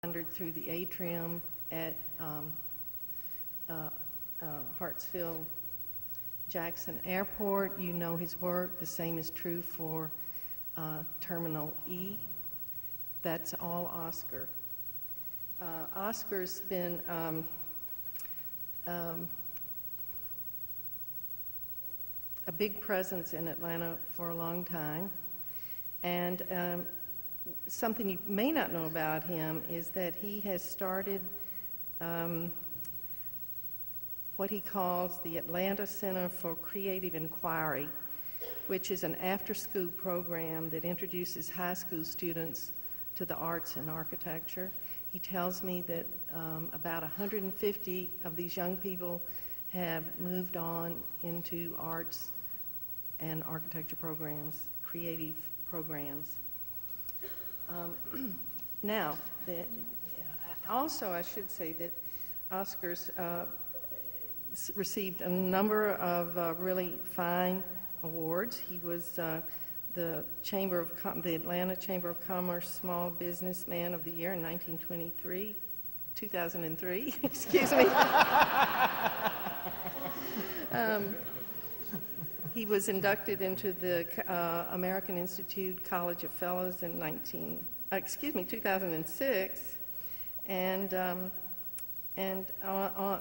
wandered through the atrium at Hartsfield Jackson Airport, you know his work. The same is true for Terminal E. That's all Oscar. Oscar's been a big presence in Atlanta for a long time. And something you may not know about him is that he has started what he calls the Atlanta Center for Creative Inquiry, which is an after-school program that introduces high school students to the arts and architecture. He tells me that about 150 of these young people have moved on into arts and architecture programs, creative programs. Now, also I should say that Oscar's received a number of really fine awards. He was the Atlanta Chamber of Commerce Small Businessman of the Year in 2003, excuse me. He was inducted into the American Institute College of Fellows in 2006, and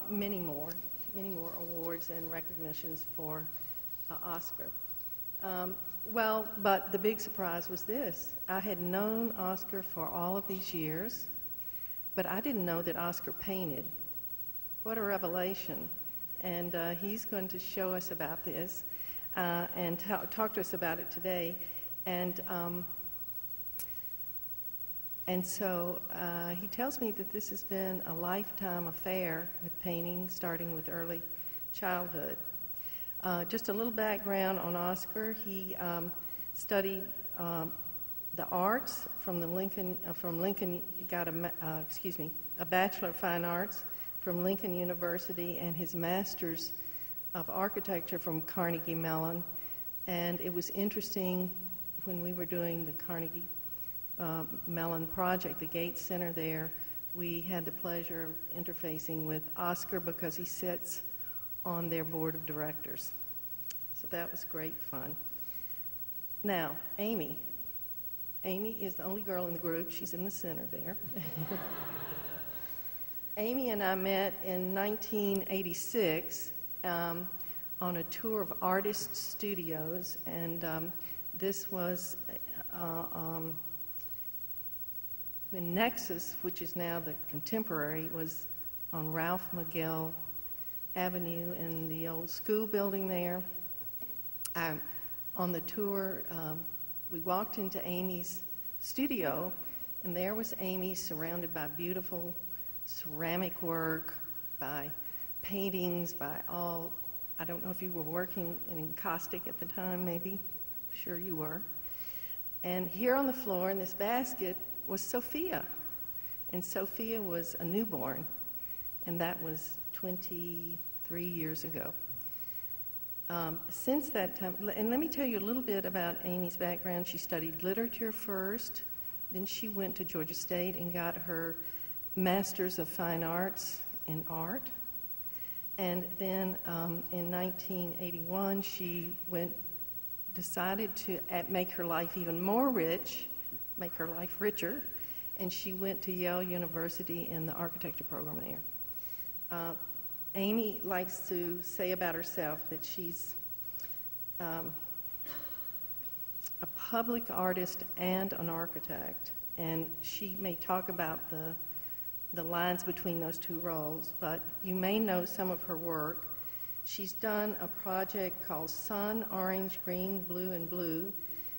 many more awards and recognitions for Oscar. Well, but the big surprise was this. I had known Oscar for all of these years, but I didn't know that Oscar painted. What a revelation. And he's going to show us about this and talk to us about it today. And so he tells me that this has been a lifetime affair with painting, starting with early childhood. Just a little background on Oscar. He studied the arts from Lincoln. He got a Bachelor of Fine Arts from Lincoln University and his Master's of Architecture from Carnegie Mellon. And it was interesting when we were doing the Carnegie Mellon project, the Gates Center there, we had the pleasure of interfacing with Oscar because he sits on their board of directors. So that was great fun. Now, Amy. Amy is the only girl in the group. She's in the center there. Amy and I met in 1986 on a tour of artist studios, and this was when Nexus, which is now the Contemporary, was on Ralph Miguel Avenue in the old school building there. On the tour, we walked into Amy's studio, and there was Amy surrounded by beautiful ceramic work, by paintings, by all, I don't know if you were working in encaustic at the time, maybe. Sure you were. And here on the floor in this basket was Sophia. And Sophia was a newborn, and that was 23 years ago. Since that time, and let me tell you a little bit about Amy's background. She studied literature first, then she went to Georgia State and got her Master's of Fine Arts in Art. And then in 1981, she decided to make her life even more rich, make her life richer, and she went to Yale University in the architecture program there. Amy likes to say about herself that she's a public artist and an architect, and she may talk about the lines between those two roles, but you may know some of her work. She's done a project called Sun, Orange, Green, Blue, and Blue,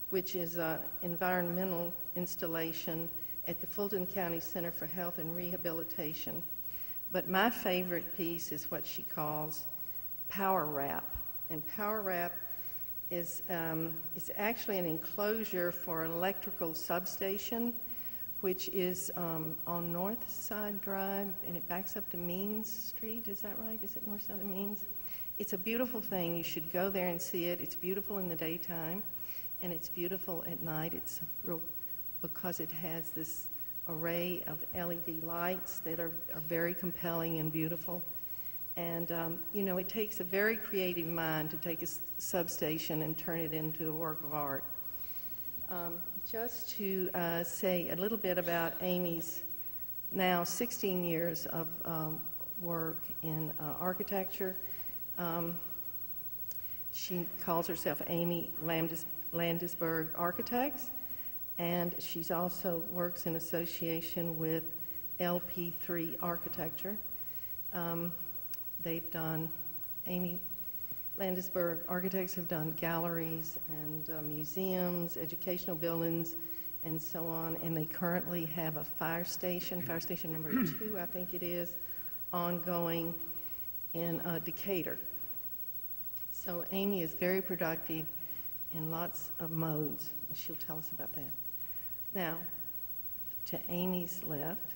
which is an environmental installation at the Fulton County Center for Health and Rehabilitation. But my favorite piece is what she calls Power Wrap. And Power Wrap is actually an enclosure for an electrical substation, which is on North Side Drive, and it backs up to Means Street. Is that right? Is it North Side of Means? It's a beautiful thing. You should go there and see it. It's beautiful in the daytime, and it's beautiful at night. It's real because it has this array of LED lights that are very compelling and beautiful. And, you know, it takes a very creative mind to take a substation and turn it into a work of art. Just to say a little bit about Amy's now 16 years of work in architecture. She calls herself Amy Landesberg Architects, and she's also works in association with LP3 Architecture. They've done, Amy Landesberg Architects have done galleries and museums, educational buildings, and so on, and they currently have a fire station number 2, I think it is, ongoing in Decatur. So Amy is very productive in lots of modes, and she'll tell us about that. Now, to Amy's left